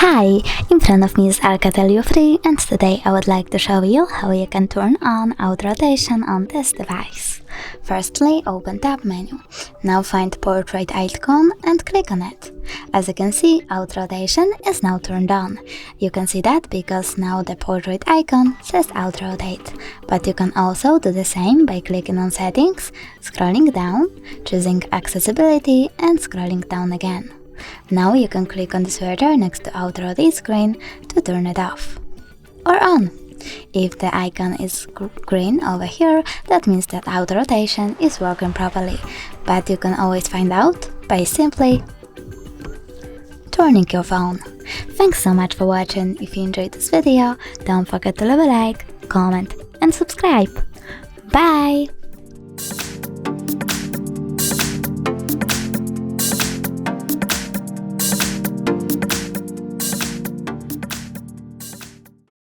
Hi, in front of me is ALCATEL U3 and today I would like to show you how you can turn on auto rotation on this device. Firstly, open Tab menu. Now find Portrait icon and click on it. As you can see, auto rotation is now turned on. You can see that because now the portrait icon says auto rotate. But you can also do the same by clicking on Settings, scrolling down, choosing Accessibility and scrolling down again. Now you can click on the switcher next to auto rotate screen to turn it off or on. If the icon is green over here, that means that auto rotation is working properly, but you can always find out by simply turning your phone. Thanks so much for watching. If you enjoyed this video, don't forget to leave a like, comment and subscribe. Bye!